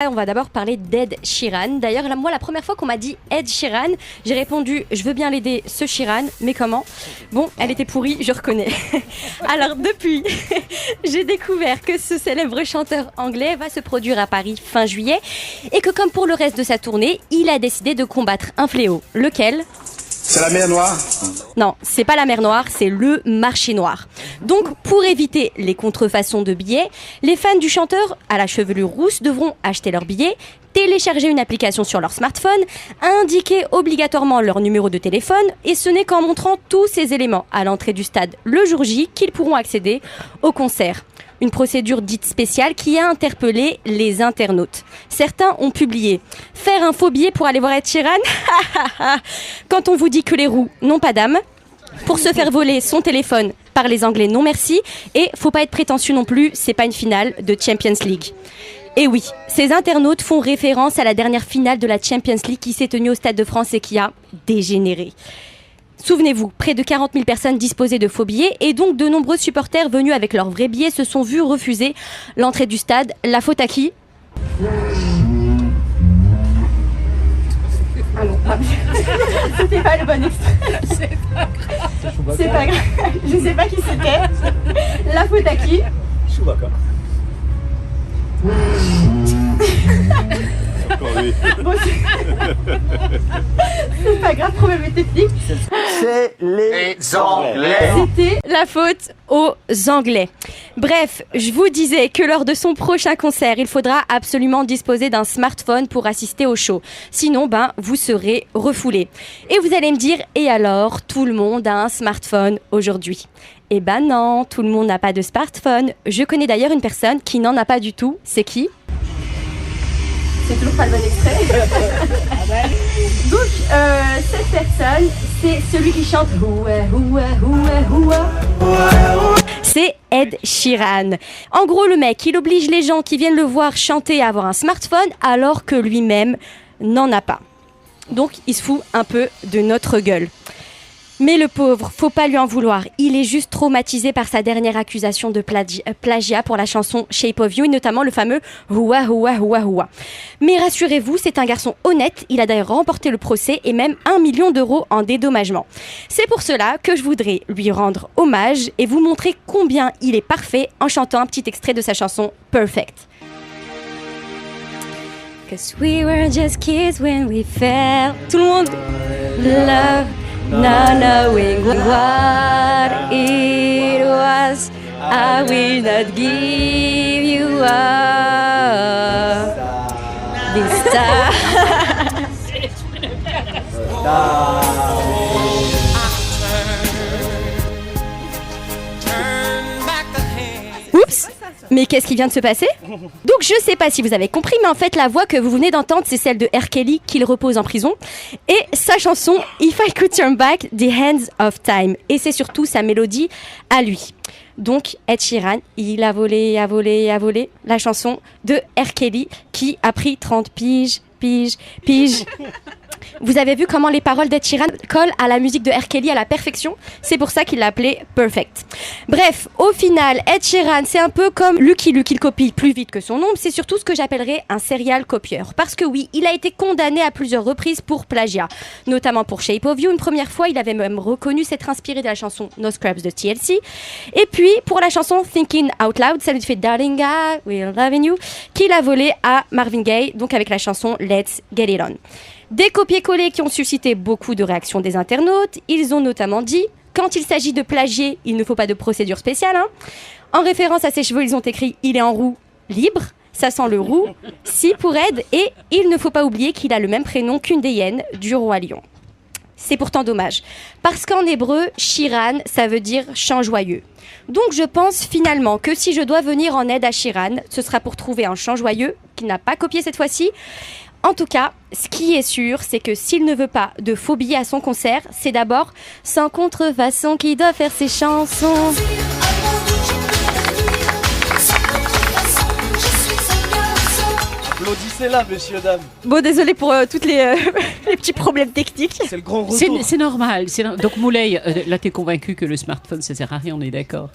On va d'abord parler d'Ed Sheeran. D'ailleurs, moi, la première fois qu'on m'a dit Ed Sheeran, j'ai répondu « Je veux bien l'aider, ce Sheeran, mais comment ?» Bon, elle était pourrie, je reconnais. Alors, depuis, j'ai découvert que ce célèbre chanteur anglais va se produire à Paris fin juillet et que comme pour le reste de sa tournée, il a décidé de combattre un fléau. Lequel ? C'est la mer Noire ? Non, c'est pas la mer Noire, c'est le marché noir. Donc, pour éviter les contrefaçons de billets, les fans du chanteur à la chevelure rousse devront acheter leurs billets, télécharger une application sur leur smartphone, indiquer obligatoirement leur numéro de téléphone, et ce n'est qu'en montrant tous ces éléments à l'entrée du stade le jour J qu'ils pourront accéder au concert. Une procédure dite spéciale qui a interpellé les internautes. Certains ont publié « Faire un faux billet pour aller voir Ed Sheeran ?» Quand on vous dit que les roues n'ont pas d'âme, pour se faire voler son téléphone par les Anglais, non merci, et faut pas être prétentieux non plus, c'est pas une finale de Champions League. Et oui, ces internautes font référence à la dernière finale de la Champions League qui s'est tenue au Stade de France et qui a dégénéré. Souvenez-vous, près de 40 000 personnes disposaient de faux billets et donc de nombreux supporters venus avec leurs vrais billets se sont vus refuser l'entrée du stade. La faute à qui ? Ah non, c'était pas le bon extrait. C'est pas grave. Je sais pas qui c'était. La faute à qui ? Chewbacca. Bon, c'est pas grave, problème technique. C'est les Anglais. C'était la faute aux Anglais. Bref, je vous disais que lors de son prochain concert, il faudra absolument disposer d'un smartphone pour assister au show. Sinon, vous serez refoulé. Et vous allez me dire, et alors, tout le monde a un smartphone aujourd'hui ? Eh ben non, tout le monde n'a pas de smartphone. Je connais d'ailleurs une personne qui n'en a pas du tout. C'est qui ? C'est toujours pas le bon extrait. Donc, cette personne, c'est celui qui chante c'est Ed Sheeran. En gros, le mec, il oblige les gens qui viennent le voir chanter à avoir un smartphone alors que lui-même n'en a pas. Donc, il se fout un peu de notre gueule. Mais le pauvre, faut pas lui en vouloir. Il est juste traumatisé par sa dernière accusation de plagiat pour la chanson Shape of You et notamment le fameux Hua Hua Hua Hua. Mais rassurez-vous, c'est un garçon honnête. Il a d'ailleurs remporté le procès et même 1 million d'euros en dédommagement. C'est pour cela que je voudrais lui rendre hommage et vous montrer combien il est parfait en chantant un petit extrait de sa chanson Perfect. 'Cause we were just kids when we fell. Tout le monde love. Not knowing what it was, I will not give you up this time. Oups! Mais qu'est-ce qui vient de se passer ? Donc je sais pas si vous avez compris, mais en fait la voix que vous venez d'entendre, c'est celle de R. Kelly qu'il repose en prison. Et sa chanson If I Could Turn Back the Hands of Time. Et c'est surtout sa mélodie à lui. Donc Ed Sheeran, il a volé la chanson de R. Kelly qui a pris 30 piges. Vous avez vu comment les paroles d'Ed Sheeran collent à la musique de R. Kelly à la perfection ? C'est pour ça qu'il l'a appelé Perfect. Bref, au final, Ed Sheeran, c'est un peu comme Lucky Luke, il copie plus vite que son ombre. C'est surtout ce que j'appellerais un serial copieur. Parce que oui, il a été condamné à plusieurs reprises pour plagiat. Notamment pour Shape of You. Une première fois, il avait même reconnu s'être inspiré de la chanson No Scrubs de TLC. Et puis, pour la chanson Thinking Out Loud, celle du fait Darling I Will Loving You, qu'il a volé à Marvin Gaye, donc avec la chanson Let's Get It On. Des copier-coller qui ont suscité beaucoup de réactions des internautes. Ils ont notamment dit « Quand il s'agit de plagier, il ne faut pas de procédure spéciale. En référence à ses cheveux, ils ont écrit « Il est en roue libre ». Ça sent le roux. Si pour Ed. Et il ne faut pas oublier qu'il a le même prénom qu'une des hyènes du roi lion. C'est pourtant dommage. Parce qu'en hébreu, Sheeran, ça veut dire « chant joyeux ». Donc je pense finalement que si je dois venir en aide à Sheeran, ce sera pour trouver un chant joyeux qu'il n'a pas copié cette fois-ci. En tout cas, ce qui est sûr, c'est que s'il ne veut pas de faux billets à son concert, c'est d'abord sans contrefaçon qu'il doit faire ses chansons. Applaudissez-la, messieurs, dames. Bon, désolé pour tous les petits problèmes techniques. C'est le grand retour. C'est normal. Donc, Moulay, là, t'es convaincu que le smartphone, ça sert à rien, on est d'accord.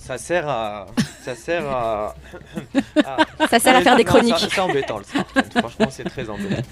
Ça sert à. Ça sert à. Ça sert à faire des Non, chroniques. C'est embêtant le smartphone. Franchement, c'est très embêtant.